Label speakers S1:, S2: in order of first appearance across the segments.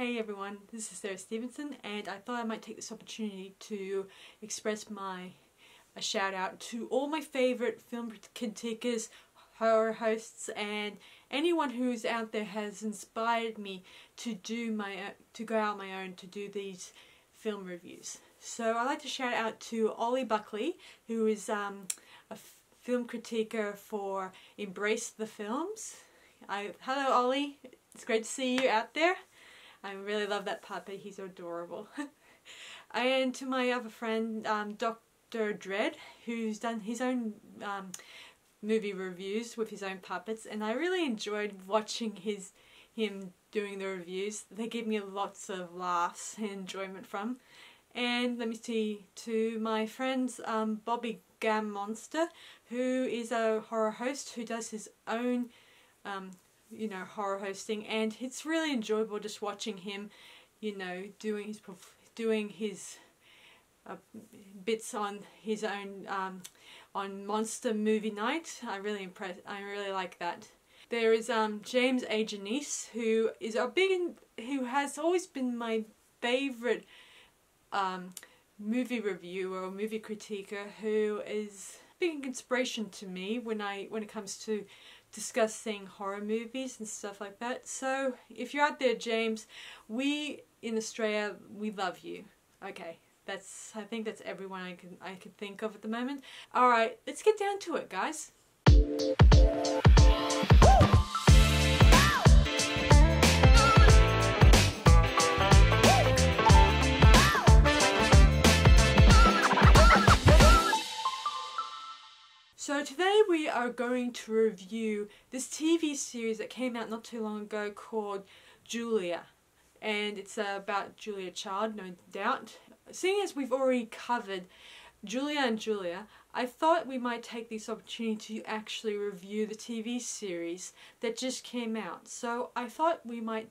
S1: Hey everyone, this is Stephenson, and I thought I might take this opportunity to express a shout out to all my favourite film critiquers, horror hosts, and anyone who's out there has inspired me to go out on my own to do these film reviews. So I'd like to shout out to Ollie Buckley, who is a film critiquer for Embrace the Films. Hello Ollie, it's great to see you out there. I really love that puppy, he's adorable. And to my other friend, Dr. Dread, who's done his own movie reviews with his own puppets, and I really enjoyed watching him doing the reviews. They give me lots of laughs and enjoyment from. And let me see, to my friends Bobby Gam Monster, who is a horror host who does his own horror hosting, and it's really enjoyable just watching him, doing his bits on his own on Monster Movie Night. I really like that. There is James A. Janice, who has always been my favourite movie reviewer or movie critiquer, who is a big inspiration to me when it comes to discussing horror movies and stuff like that. So if you're out there, James, we in Australia, we love you. Okay, I think that's everyone I can think of at the moment. Alright, let's get down to it, guys. So today we are going to review this TV series that came out not too long ago called Julia. And it's about Julia Child, no doubt. Seeing as we've already covered Julia and Julia, I thought we might take this opportunity to actually review the TV series that just came out. So I thought we might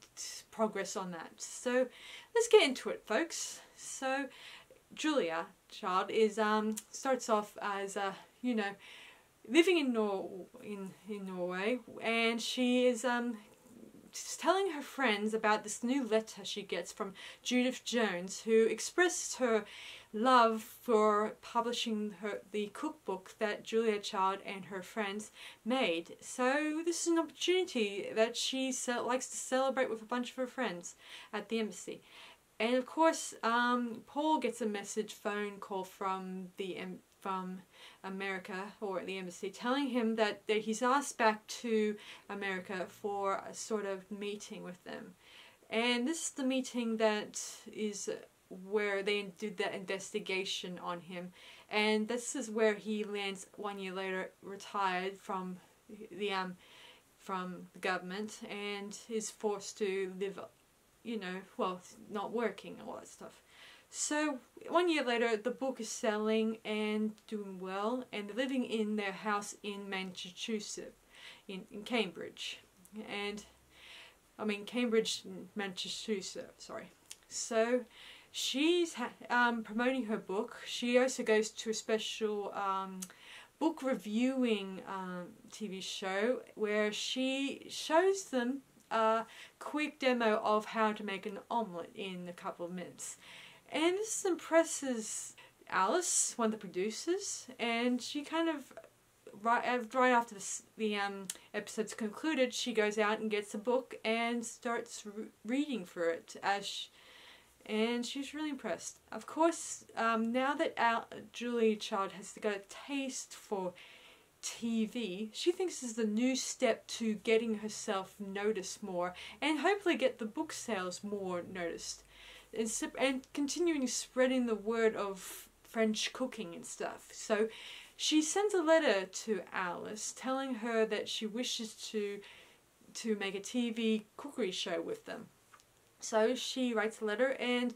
S1: progress on that. So let's get into it, folks. So Julia Child is starts off as a living in Norway, and she is telling her friends about this new letter she gets from Judith Jones, who expresses her love for publishing the cookbook that Julia Child and her friends made. So this is an opportunity that she likes to celebrate with a bunch of her friends at the embassy. And of course, Paul gets a phone call from America, or the embassy, telling him that he's asked back to America for a sort of meeting with them. And this is the meeting that is where they did that investigation on him. And this is where he lands 1 year later, retired from the government, and is forced to live, not working and all that stuff. So 1 year later, the book is selling and doing well, and they're living in their house in Massachusetts, in Cambridge, Massachusetts, sorry. So she's promoting her book. She also goes to a special book reviewing TV show where she shows them a quick demo of how to make an omelette in a couple of minutes. And this impresses Alice, one of the producers, and she kind of, right after the episode's concluded, she goes out and gets a book and starts reading for it, and she's really impressed. Of course, now that Julia Child has got a taste for TV, she thinks this is the new step to getting herself noticed more, and hopefully get the book sales more noticed. And continuing spreading the word of French cooking and stuff. So she sends a letter to Alice telling her that she wishes to make a TV cookery show with them. So she writes a letter and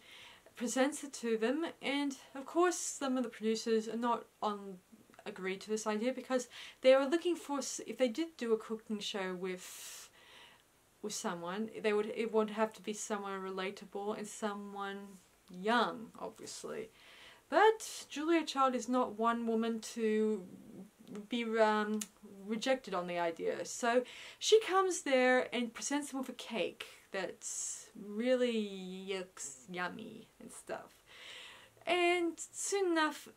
S1: presents it to them, and of course some of the producers are not agreed to this idea, because they were looking for, if they did do a cooking show with someone, it would have to be someone relatable and someone young, obviously. But Julia Child is not one woman to be rejected on the idea. So she comes there and presents them with a cake that's really looks yummy and stuff. And soon enough,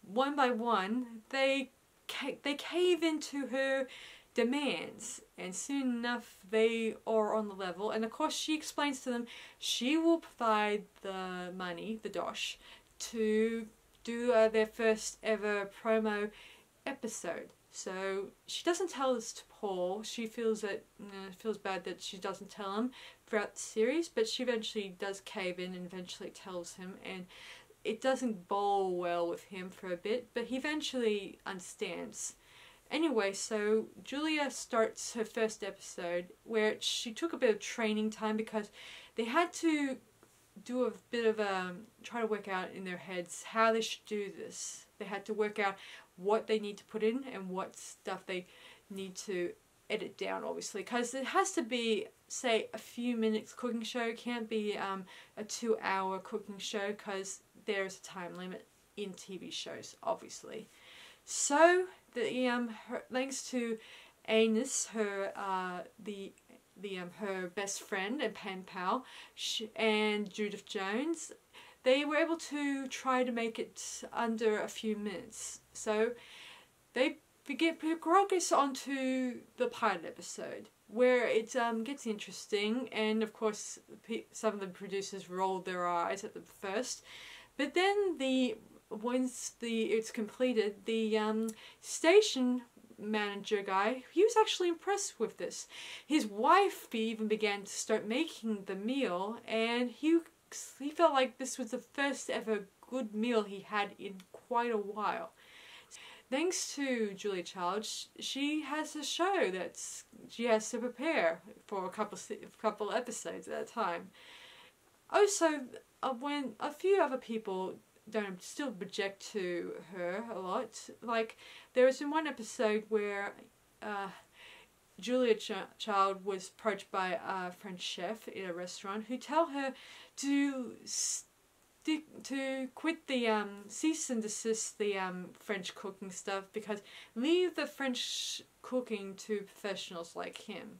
S1: one by one, they cave into her demands, and soon enough they are on the level. And of course she explains to them she will provide the money, the dosh, to do their first ever promo episode. So she doesn't tell this to Paul. She feels that feels bad that she doesn't tell him throughout the series, but she eventually does cave in and eventually tells him, and it doesn't bowl well with him for a bit, but he eventually understands. Anyway, so Julia starts her first episode, where she took a bit of training time because they had to do a bit of try to work out in their heads how they should do this. They had to work out what they need to put in and what stuff they need to edit down, obviously, because it has to be, say, a few minutes cooking show. It can't be a 2-hour cooking show because there's a time limit in TV shows, obviously. So thanks to Anus, her her best friend and pen pal, and Judith Jones, they were able to try to make it under a few minutes. So they get progress onto the pilot episode, where it gets interesting, and of course some of the producers rolled their eyes at the first, but then once it's completed, the station manager guy, he was actually impressed with this. His wife even began to start making the meal, and he felt like this was the first ever good meal he had in quite a while. Thanks to Julia Child, she has a show that she has to prepare for a couple episodes at a time. Also, when a few other people don't still object to her a lot, like there was in one episode where Julia Child was approached by a French chef in a restaurant who tell her to quit the cease and desist the French cooking stuff, because leave the French cooking to professionals like him.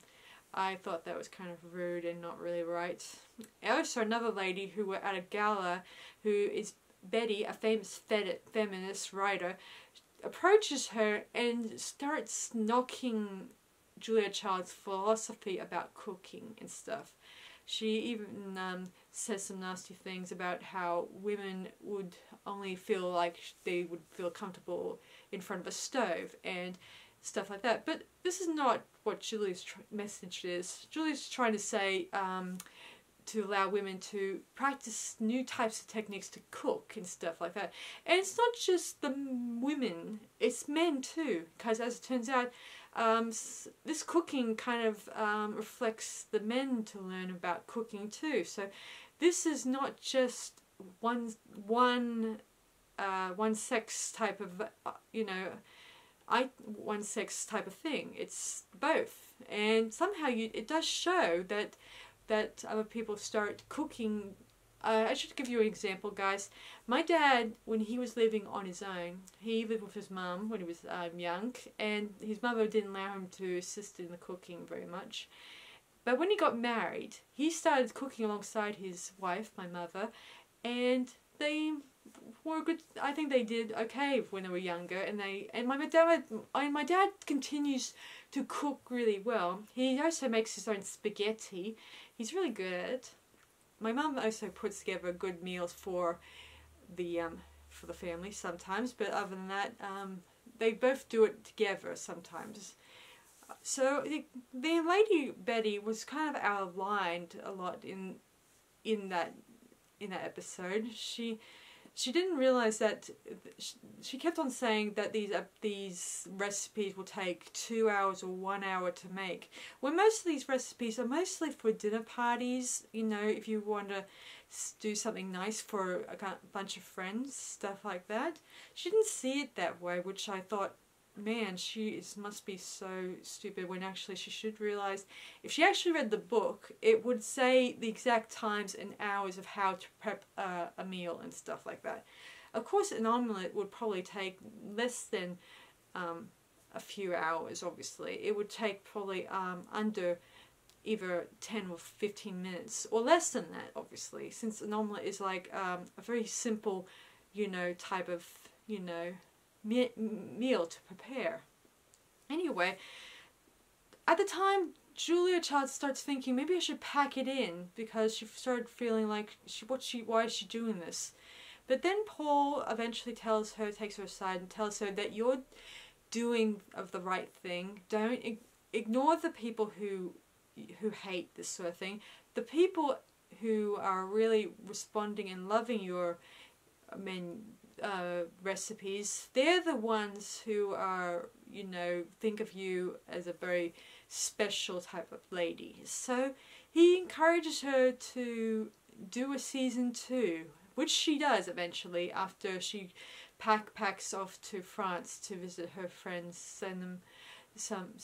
S1: I thought that was kind of rude and not really right. Also, another lady who were at a gala, who is Betty, a famous feminist writer, approaches her and starts knocking Julia Child's philosophy about cooking and stuff. She even says some nasty things about how women would only feel like they would feel comfortable in front of a stove and stuff like that. But this is not what Julia's message is. Julia's trying to say to allow women to practice new types of techniques to cook and stuff like that. And it's not just the women, it's men too, because as it turns out, this cooking kind of reflects the men to learn about cooking too. So this is not just one sex type of one sex type of thing. It's both, and somehow it does show that other people start cooking. I should give you an example, guys. My dad, when he was living on his own, he lived with his mum when he was young, and his mother didn't allow him to assist in the cooking very much. But when he got married, he started cooking alongside his wife, my mother, and they were good. I think they did okay when they were younger, and my dad continues to cook really well. He also makes his own spaghetti. He's really good at it. My mum also puts together good meals for the family sometimes, but other than that, they both do it together sometimes. So the lady Betty was kind of out of line a lot in that episode. She didn't realize that she kept on saying that these recipes will take 2 hours or 1 hour to make. When most of these recipes are mostly for dinner parties, you know, if you want to do something nice for a bunch of friends, stuff like that. She didn't see it that way, which I thought, man, she must be so stupid, when actually she should realize, if she actually read the book, it would say the exact times and hours of how to prep a meal and stuff like that. Of course, an omelette would probably take less than a few hours, obviously. It would take probably under either 10 or 15 minutes, or less than that, obviously, since an omelette is like a very simple, you know, type of, you know, meal to prepare. Anyway, at the time, Julia Child starts thinking maybe I should pack it in, because she started feeling like why is she doing this? But then Paul eventually takes her aside and tells her that you're doing of the right thing. Don't ignore the people who hate this sort of thing. The people who are really responding and loving your recipes, they're the ones who are, you know, think of you as a very special type of lady. So he encourages her to do a season 2, which she does eventually after she packs off to France to visit her friends, send them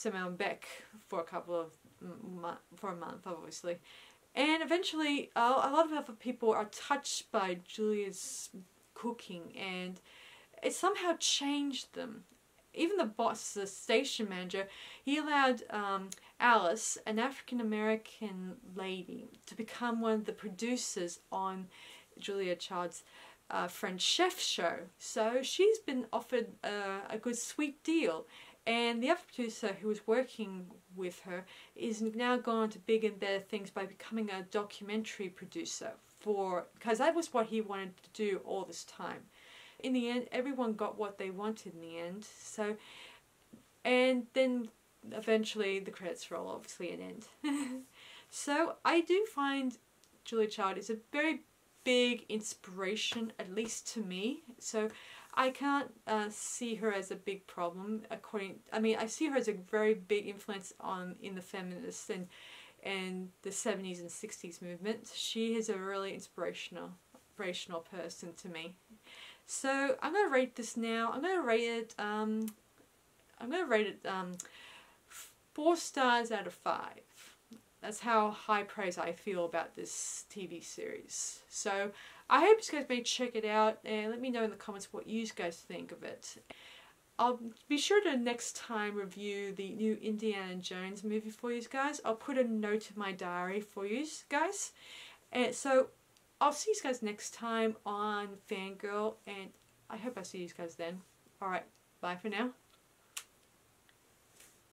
S1: them back for a month, obviously. And eventually, a lot of other people are touched by Julia's cooking, and it somehow changed them. Even the boss, the station manager, he allowed Alice, an African-American lady, to become one of the producers on Julia Child's French chef show. So she's been offered a good sweet deal. And the other producer who was working with her is now gone to bigger and better things by becoming a documentary producer, because that was what he wanted to do all this time. In the end, everyone got what they wanted in the end. So, and then eventually the credits roll, obviously, and end. So I do find Julia Child is a very big inspiration, at least to me. So I can't see her as a big problem. I see her as a very big influence in the feminists and the 70s and 60s movement. She is a really inspirational person to me. So I'm gonna rate this now. I'm gonna rate it 4 stars out of 5. That's how high praise I feel about this TV series. So I hope you guys may check it out and let me know in the comments what you guys think of it. I'll be sure to next time review the new Indiana Jones movie for you guys. I'll put a note in my diary for you guys. And so I'll see you guys next time on FanGirl, and I hope I see you guys then. Alright, bye for now.